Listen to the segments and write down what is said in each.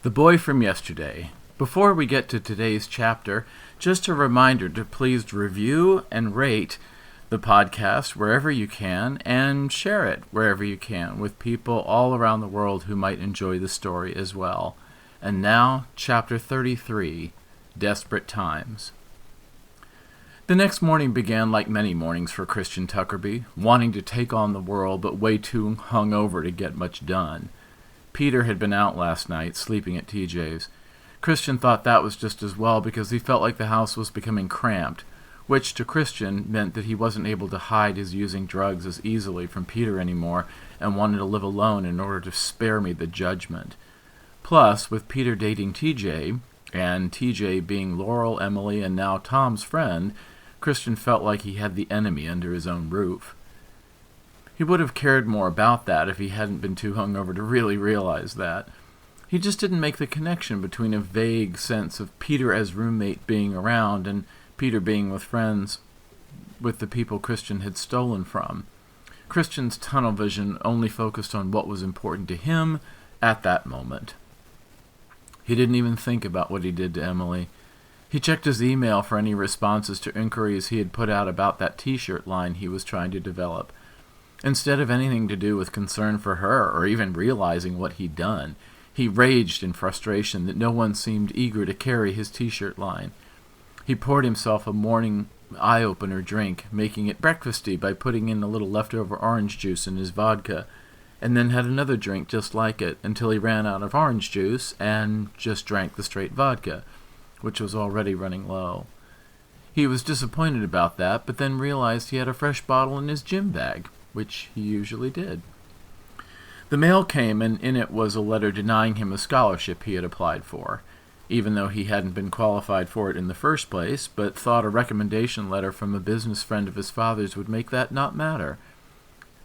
The Boy from Yesterday. Before we get to today's chapter, just a reminder to please review and rate the podcast wherever you can and share it wherever you can with people all around the world who might enjoy the story as well. And now, Chapter 33, Desperate Times. The next morning began like many mornings for Christian Tuckerby, wanting to take on the world but way too hungover to get much done. Peter had been out last night, sleeping at TJ's. Christian thought that was just as well because he felt like the house was becoming cramped, which to Christian meant that he wasn't able to hide his using drugs as easily from Peter anymore and wanted to live alone in order to spare me the judgment. Plus, with Peter dating TJ, and TJ being Laurel, Emily, and now Tom's friend, Christian felt like he had the enemy under his own roof. He would have cared more about that if he hadn't been too hungover to really realize that. He just didn't make the connection between a vague sense of Peter as roommate being around and Peter being with friends with the people Christian had stolen from. Christian's tunnel vision only focused on what was important to him at that moment. He didn't even think about what he did to Emily. He checked his email for any responses to inquiries he had put out about that t-shirt line he was trying to develop. Instead of anything to do with concern for her or even realizing what he'd done, he raged in frustration that no one seemed eager to carry his t-shirt line. He poured himself a morning eye-opener drink, making it breakfasty by putting in a little leftover orange juice in his vodka, and then had another drink just like it until he ran out of orange juice and just drank the straight vodka, which was already running low. He was disappointed about that, but then realized he had a fresh bottle in his gym bag, which he usually did. The mail came, and in it was a letter denying him a scholarship he had applied for, even though he hadn't been qualified for it in the first place, but thought a recommendation letter from a business friend of his father's would make that not matter.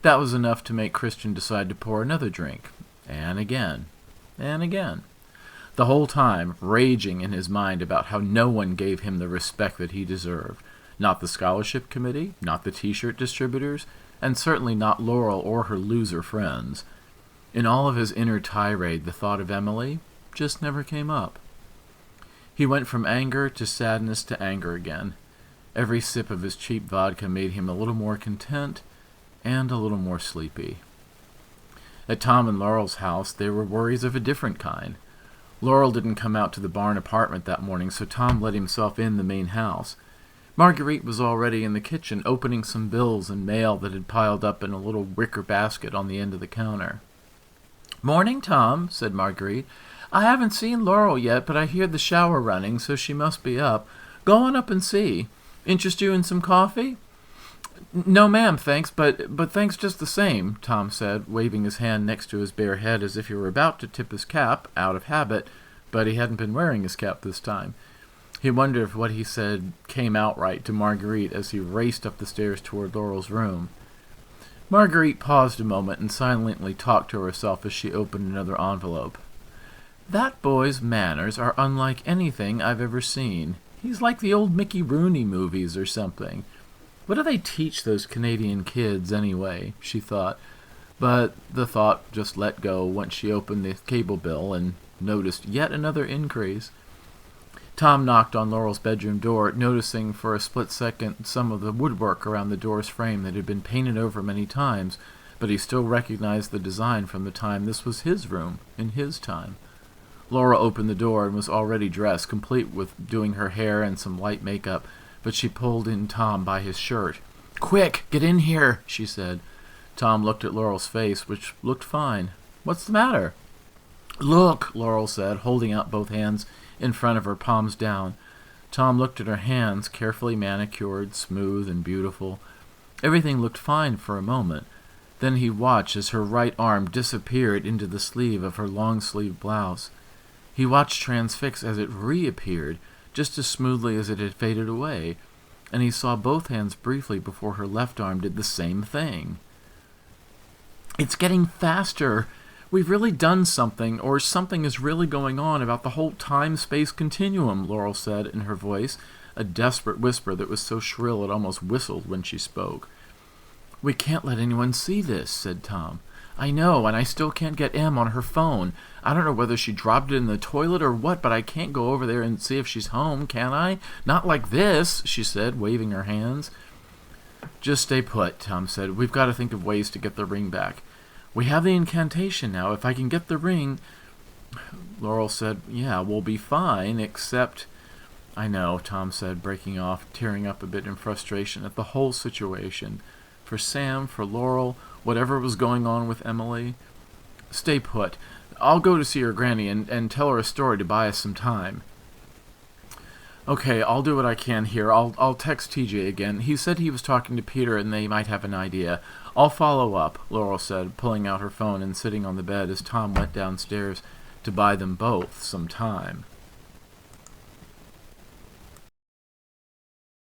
That was enough to make Christian decide to pour another drink, and again, and again. The whole time raging in his mind about how no one gave him the respect that he deserved. Not the scholarship committee, not the t-shirt distributors, and certainly not Laurel or her loser friends. In all of his inner tirade, the thought of Emily just never came up. He went from anger to sadness to anger again. Every sip of his cheap vodka made him a little more content and a little more sleepy. At Tom and Laurel's house, there were worries of a different kind. Laurel didn't come out to the barn apartment that morning, so Tom let himself in the main house. Marguerite was already in the kitchen, opening some bills and mail that had piled up in a little wicker basket on the end of the counter. "Morning, Tom," said Marguerite. "I haven't seen Laurel yet, but I hear the shower running, so she must be up. Go on up and see. Interest you in some coffee?" "No, ma'am, thanks, but thanks just the same," Tom said, waving his hand next to his bare head as if he were about to tip his cap, out of habit, but he hadn't been wearing his cap this time. He wondered if what he said came out right to Marguerite as he raced up the stairs toward Laurel's room. Marguerite paused a moment and silently talked to herself as she opened another envelope. "That boy's manners are unlike anything I've ever seen. He's like the old Mickey Rooney movies or something. What do they teach those Canadian kids anyway?" she thought, but the thought just let go once she opened the cable bill and noticed yet another increase. Tom knocked on Laurel's bedroom door, noticing for a split second some of the woodwork around the door's frame that had been painted over many times, but he still recognized the design from the time this was his room, in his time. Laura opened the door and was already dressed, complete with doing her hair and some light makeup, but she pulled in Tom by his shirt. "Quick, get in here," she said. Tom looked at Laurel's face, which looked fine. "What's the matter?" "Look," Laurel said, holding out both hands in front of her, palms down. Tom looked at her hands, carefully manicured, smooth and beautiful. Everything looked fine for a moment. Then he watched as her right arm disappeared into the sleeve of her long-sleeved blouse. He watched transfixed as it reappeared, just as smoothly as it had faded away, and he saw both hands briefly before her left arm did the same thing. "It's getting faster. We've really done something, or something is really going on about the whole time-space continuum," Laurel said in her voice, a desperate whisper that was so shrill it almost whistled when she spoke. "We can't let anyone see this," said Tom. I know, and I still can't get Em on her phone. I don't know whether she dropped it in the toilet or what, but I can't go over there and see if she's home, can I? Not like this, she said, waving her hands. Just stay put, Tom said. We've got to think of ways to get the ring back. We have the incantation now. If I can get the ring... Laurel said, yeah, we'll be fine, except... I know, Tom said, breaking off, tearing up a bit in frustration at the whole situation. For Sam, for Laurel, whatever was going on with Emily. Stay put. I'll go to see her granny and tell her a story to buy us some time. Okay, I'll do what I can here. I'll text TJ again. He said he was talking to Peter and they might have an idea. I'll follow up, Laurel said, pulling out her phone and sitting on the bed as Tom went downstairs to buy them both some time.